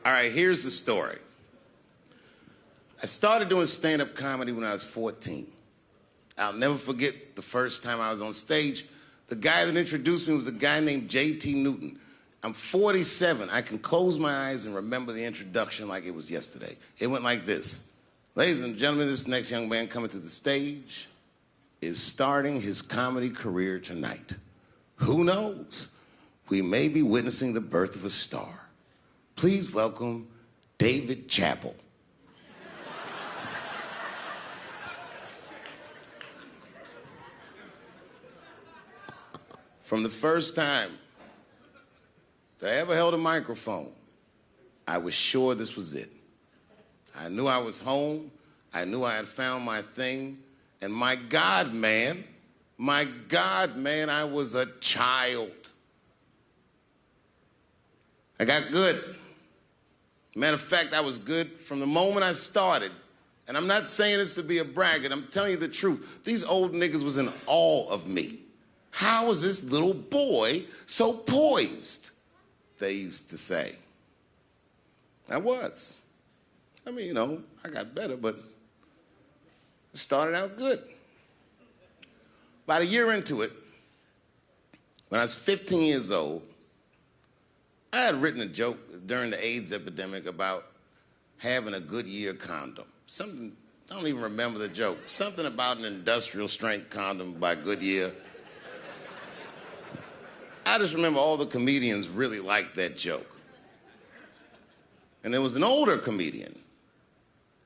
All right, here's the story. I started doing stand-up comedy when I was 14. I'll never forget the first time I was on stage. The guy that introduced me was a guy named J.T. Newton. I'm 47. I can close my eyes and remember the introduction like it was yesterday. It went like this. Ladies and gentlemen, this next young man coming to the stage is starting his comedy career tonight. Who knows? We may be witnessing the birth of a star. Please welcome Dave Chappelle. From the first time that I ever held a microphone, I was sure this was it. I knew I was home. I knew I had found my thing. And my God, man, I was a child. I got good. Matter of fact, I was good from the moment I started. And I'm not saying this to be a braggart. I'm telling you the truth. These old niggas was in awe of me. How is this little boy so poised? They used to say. I was. I mean, you know, I got better, but it started out good. About a year into it, when I was 15 years old, I had written a joke during the AIDS epidemic about having a Goodyear condom. Something, I don't even remember the joke. Something about an industrial strength condom by Goodyear. I just remember all the comedians really liked that joke. And there was an older comedian.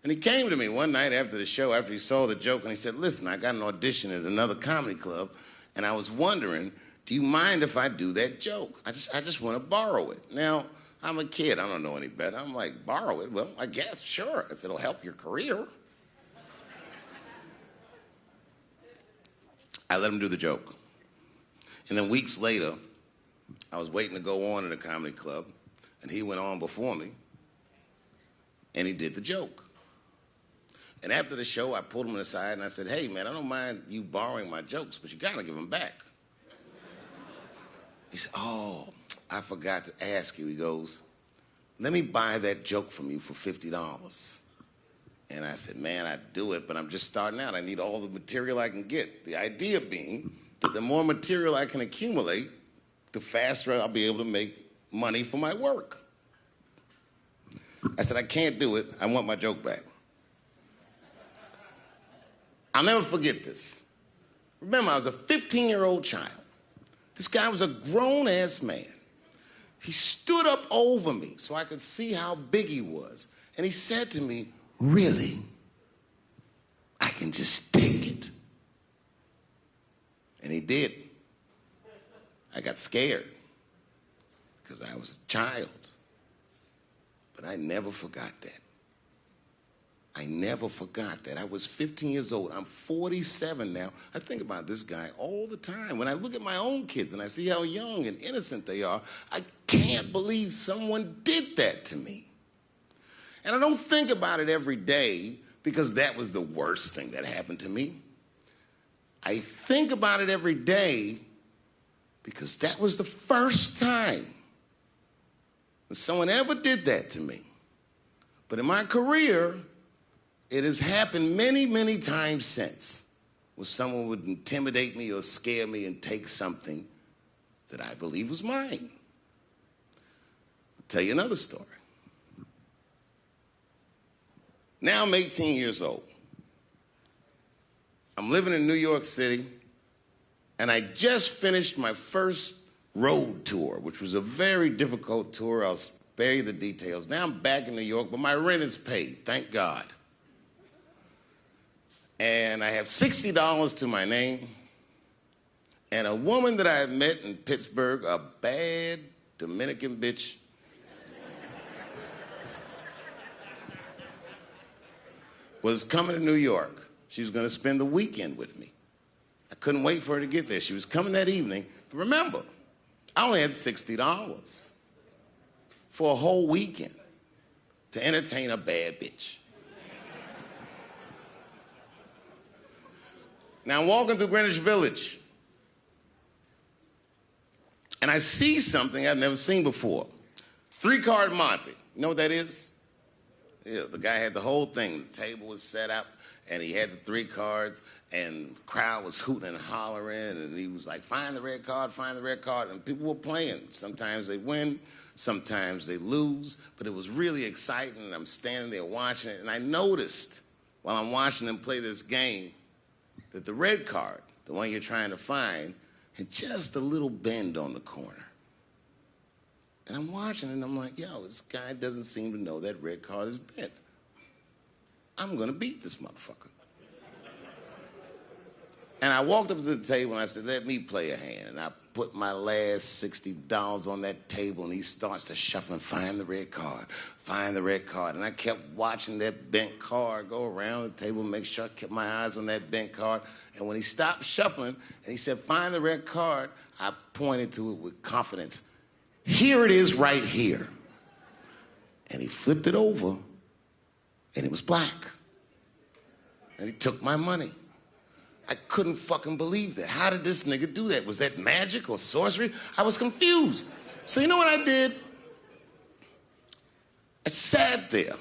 And he came to me one night after the show, after he saw the joke, and he said, listen, I got an audition at another comedy club, and I was wondering, do you mind if I do that joke? I just want to borrow it. Now, I'm a kid. I don't know any better. I'm like, borrow it? Well, I guess, sure, if it'll help your career. I let him do the joke. And then weeks later, I was waiting to go on in a comedy club, and he went on before me, and he did the joke. And after the show, I pulled him aside, and I said, hey, man, I don't mind you borrowing my jokes, but you got to give them back. He said, oh, I forgot to ask you. He goes, let me buy that joke from you for $50. And I said, man, I'd do it, but I'm just starting out. I need all the material I can get. The idea being that the more material I can accumulate, the faster I'll be able to make money for my work. I said, I can't do it. I want my joke back. I'll never forget this. Remember, I was a 15-year-old child. This guy was a grown-ass man. He stood up over me so I could see how big he was. And he said to me, really? I can just take it. And he did. I got scared because I was a child. But I never forgot that. I never forgot that. I was 15 years old. I'm 47 now. I think about this guy all the time. When I look at my own kids and I see how young and innocent they are, I can't believe someone did that to me. And I don't think about it every day because that was the worst thing that happened to me. I think about it every day because that was the first time that someone ever did that to me. But in my career, it has happened many, many times since, where someone would intimidate me or scare me and take something that I believe was mine. I'll tell you another story. Now I'm 18 years old. I'm living in New York City, and I just finished my first road tour, which was a very difficult tour. I'll spare you the details. Now I'm back in New York, but my rent is paid, thank God. And I have $60 to my name, and a woman that I had met in Pittsburgh, a bad Dominican bitch, was coming to New York. She was going to spend the weekend with me. I couldn't wait for her to get there. She was coming that evening. But remember, I only had $60 for a whole weekend to entertain a bad bitch. Now, I'm walking through Greenwich Village, and I see something I've never seen before. 3-card Monte. You know what that is? Yeah, the guy had the whole thing. The table was set up, and he had the 3 cards, and the crowd was hooting and hollering, and he was like, find the red card, find the red card, and people were playing. Sometimes they win, sometimes they lose, but it was really exciting, and I'm standing there watching it, and I noticed while I'm watching them play this game that the red card, the one you're trying to find, had just a little bend on the corner. And I'm watching it, and I'm like, yo, this guy doesn't seem to know that red card is bent. I'm going to beat this motherfucker. And I walked up to the table, and I said, let me play a hand. And I put my last $60 on that table, and he starts to shuffle and find the red card, find the red card. And I kept watching that bent card go around the table, make sure I kept my eyes on that bent card. And when he stopped shuffling, and he said, find the red card, I pointed to it with confidence. Here it is right here. And he flipped it over, and it was black. And he took my money. I couldn't fucking believe that. How did this nigga do that? Was that magic or sorcery? I was confused. So you know what I did? I sat there,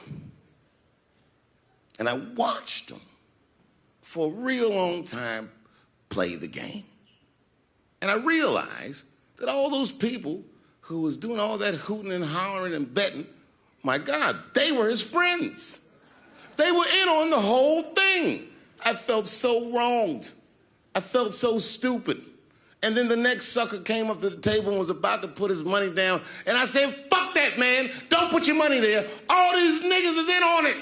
and I watched him for a real long time play the game. And I realized that all those people who was doing all that hooting and hollering and betting, my God, they were his friends. They were in on the whole thing. I felt so wronged. I felt so stupid. And then the next sucker came up to the table and was about to put his money down. And I said, fuck that, man. Don't put your money there. All these niggas is in on it.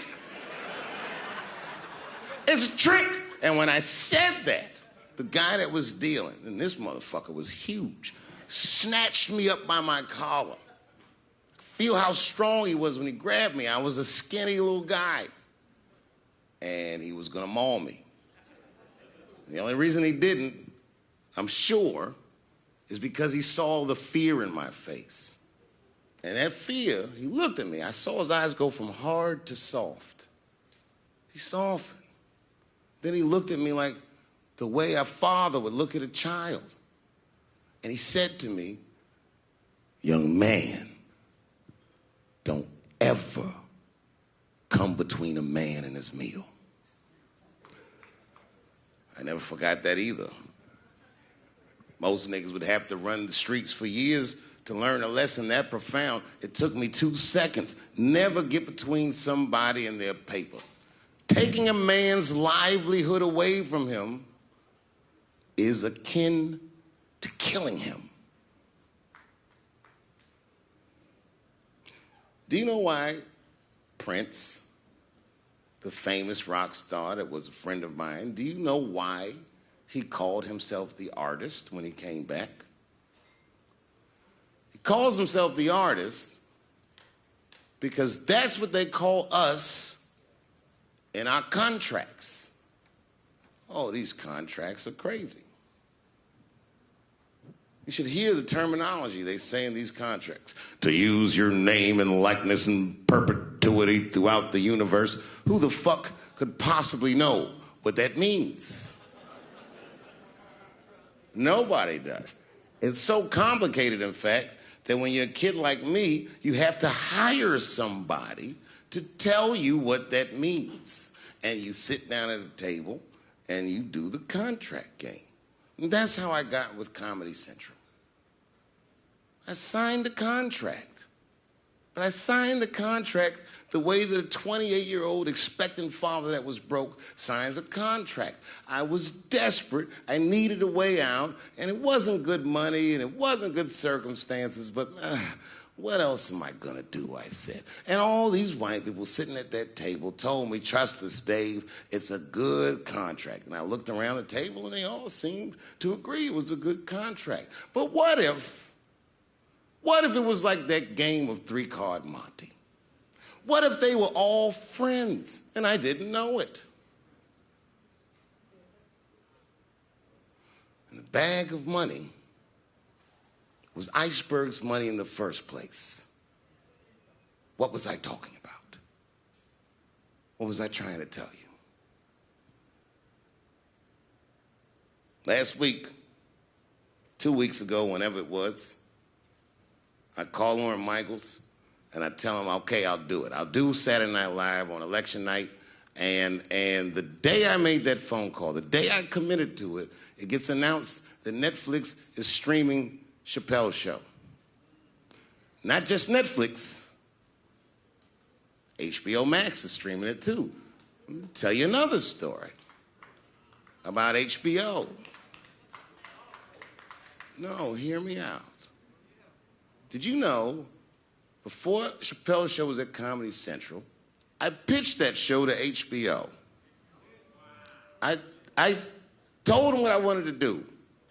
It's a trick. And when I said that, the guy that was dealing, and this motherfucker was huge, snatched me up by my collar. Feel how strong he was when he grabbed me. I was a skinny little guy. And he was gonna maul me. The only reason he didn't, I'm sure, is because he saw the fear in my face. And that fear, he looked at me. I saw his eyes go from hard to soft. He softened. Then he looked at me like the way a father would look at a child. And he said to me, young man, don't ever come between a man and his meal. I never forgot that either. Most niggas would have to run the streets for years to learn a lesson that profound. It took me 2 seconds. Never get between somebody and their paper. Taking a man's livelihood away from him is akin to killing him. Do you know why Prince, the famous rock star that was a friend of mine, do you know why he called himself the artist when he came back? He calls himself the artist because that's what they call us in our contracts. Oh, these contracts are crazy. You should hear the terminology they say in these contracts. To use your name and likeness in perpetuity throughout the universe. Who the fuck could possibly know what that means? Nobody does. It's so complicated, in fact, that when you're a kid like me, you have to hire somebody to tell you what that means. And you sit down at a table and you do the contract game. And that's how I got with Comedy Central. I signed the contract. But I signed the contract the way that a 28-year-old expectant father that was broke signs a contract. I was desperate. I needed a way out. And it wasn't good money and it wasn't good circumstances. But what else am I going to do, I said. And all these white people sitting at that table told me, trust us, Dave, it's a good contract. And I looked around the table and they all seemed to agree it was a good contract. But what if it was like that game of 3-Card Monte? What if they were all friends and I didn't know it? And the bag of money was Iceberg's money in the first place. What was I talking about? What was I trying to tell you? Last week, 2 weeks ago, whenever it was, I called Lauren Michaels. and I tell them, okay, I'll do it. I'll do Saturday Night Live on election night, and the day I made that phone call, the day I committed to it, it gets announced that Netflix is streaming Chappelle's show. Not just Netflix, HBO Max is streaming it too. Let me tell you another story about HBO. No, hear me out. Did you know, before Chappelle's show was at Comedy Central, I pitched that show to HBO. I told them what I wanted to do.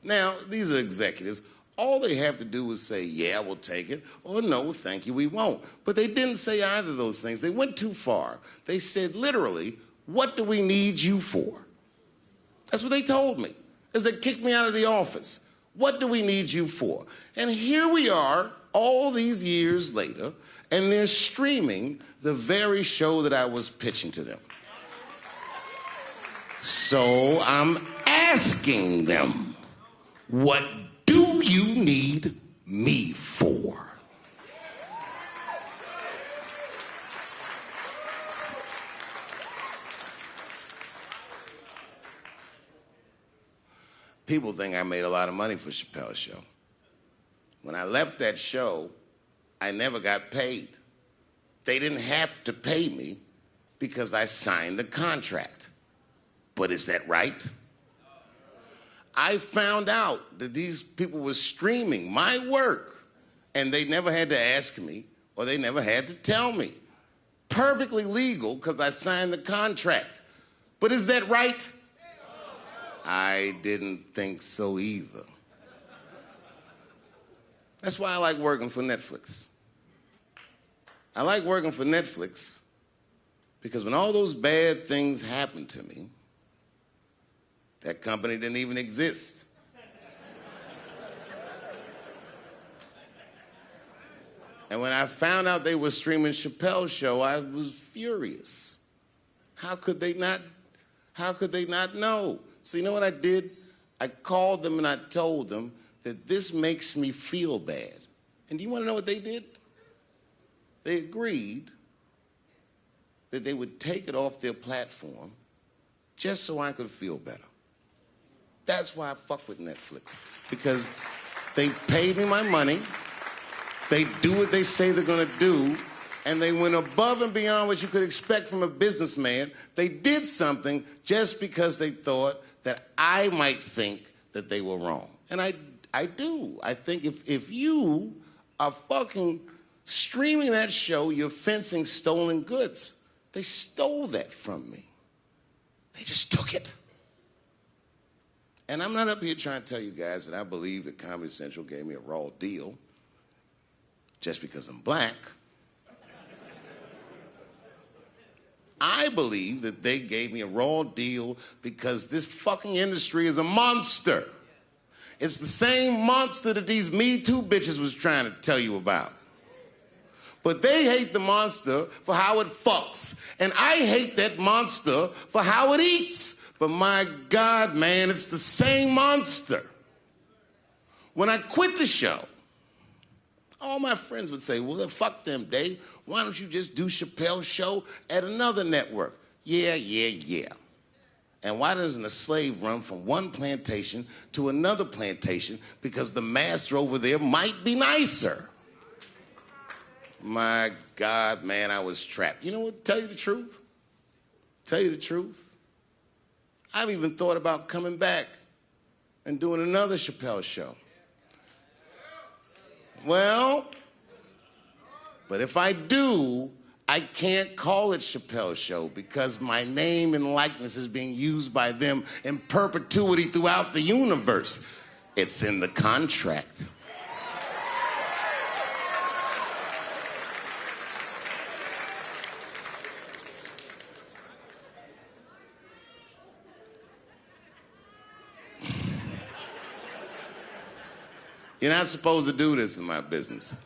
Now, these are executives. All they have to do is say, yeah, we'll take it, or no, thank you, we won't. But they didn't say either of those things. They went too far. They said, literally, what do we need you for? That's what they told me, as they kicked me out of the office. What do we need you for? And here we are, all these years later, and they're streaming the very show that I was pitching to them. So I'm asking them, what do you need me for? People think I made a lot of money for Chappelle's show. When I left that show, I never got paid. They didn't have to pay me because I signed the contract. But is that right? I found out that these people were streaming my work, and they never had to ask me, or they never had to tell me. Perfectly legal, because I signed the contract. But is that right? I didn't think so either. That's why I like working for Netflix. I like working for Netflix because when all those bad things happened to me, that company didn't even exist. And when I found out they were streaming Chappelle's show, I was furious. How could they not know? So you know what I did? I called them and I told them that this makes me feel bad. And do you want to know what they did? They agreed that they would take it off their platform just so I could feel better. That's why I fuck with Netflix, because they paid me my money, they do what they say they're gonna do, and they went above and beyond what you could expect from a businessman. They did something just because they thought that I might think that they were wrong. And I do. I think if you are fucking streaming that show, you're fencing stolen goods. They stole that from me. They just took it. And I'm not up here trying to tell you guys that I believe that Comedy Central gave me a raw deal just because I'm black. I believe that they gave me a raw deal because this fucking industry is a monster. It's the same monster that these Me Too bitches was trying to tell you about. But they hate the monster for how it fucks. And I hate that monster for how it eats. But my God, man, it's the same monster. When I quit the show, all my friends would say, well, fuck them, Dave. Why don't you just do Chappelle's show at another network? Yeah. And why doesn't a slave run from one plantation to another plantation? Because the master over there might be nicer. My God, man, I was trapped. You know what? Tell you the truth. I've even thought about coming back and doing another Chappelle show. Well, but if I do, I can't call it Chappelle's show because my name and likeness is being used by them in perpetuity throughout the universe. It's in the contract. You're not supposed to do this in my business.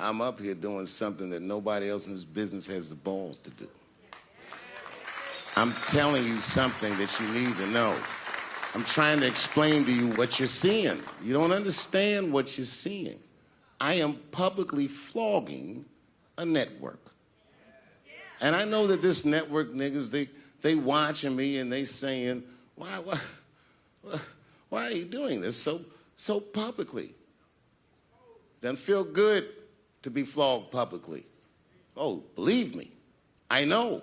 I'm up here doing something that nobody else in this business has the balls to do. I'm telling you something that you need to know. I'm trying to explain to you what you're seeing. You don't understand what you're seeing. I am publicly flogging a network. And I know that this network niggas, they watching me and they saying, why are you doing this so publicly? Doesn't feel good to be flogged publicly. Oh, believe me, I know.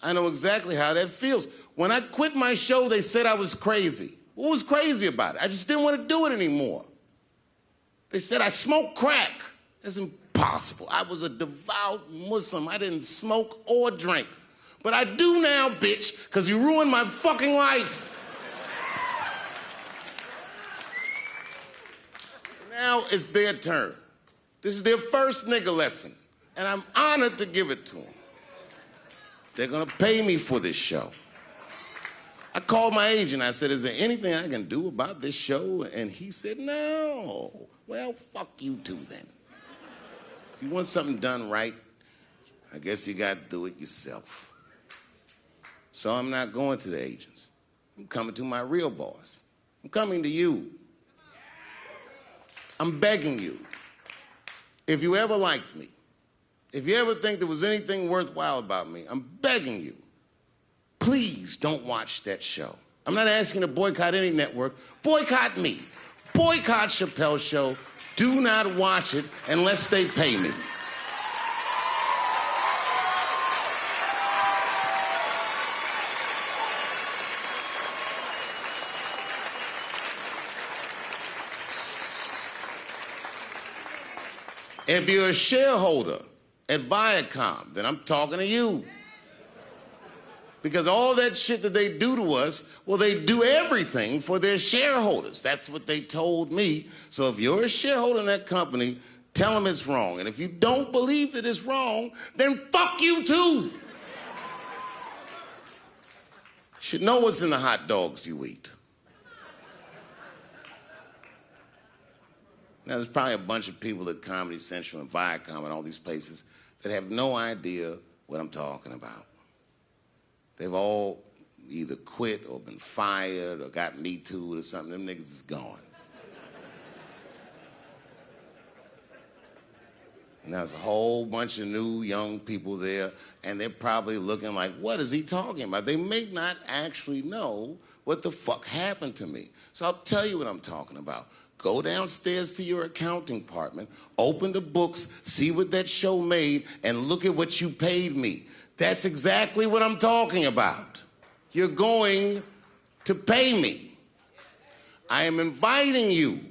I know exactly how that feels. When I quit my show, they said I was crazy. What was crazy about it? I just didn't want to do it anymore. They said I smoked crack. That's impossible. I was a devout Muslim. I didn't smoke or drink. But I do now, bitch, because you ruined my fucking life. Now it's their turn. This is their first nigga lesson, and I'm honored to give it to them. They're gonna pay me for this show. I called my agent. I said, is there anything I can do about this show? And he said, no. Well, fuck you too then. If you want something done right, I guess you got to do it yourself. So I'm not going to the agents. I'm coming to my real boss. I'm coming to you. I'm begging you. If you ever liked me, if you ever think there was anything worthwhile about me, I'm begging you. Please don't watch that show. I'm not asking you to boycott any network. Boycott me. Boycott Chappelle's show. Do not watch it unless they pay me. If you're a shareholder at Viacom, then I'm talking to you. Because all that shit that they do to us, well, they do everything for their shareholders. That's what they told me. So if you're a shareholder in that company, tell them it's wrong. And if you don't believe that it's wrong, then fuck you too. You should know what's in the hot dogs you eat. Now, there's probably a bunch of people at Comedy Central and Viacom and all these places that have no idea what I'm talking about. They've all either quit or been fired or got Me Too'd or something. Them niggas is gone. And there's a whole bunch of new young people there, and they're probably looking like, what is he talking about? They may not actually know what the fuck happened to me. So I'll tell you what I'm talking about. Go downstairs to your accounting department, open the books, see what that show made, and look at what you paid me. That's exactly what I'm talking about. You're going to pay me. I am inviting you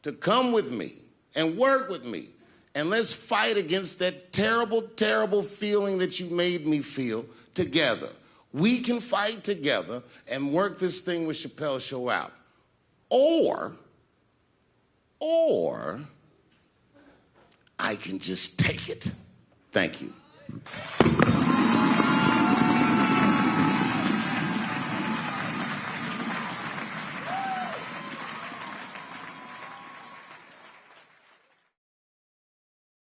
to come with me and work with me. And let's fight against that terrible, terrible feeling that you made me feel together. We can fight together and work this thing with Chappelle's show out. Or I can just take it. Thank you.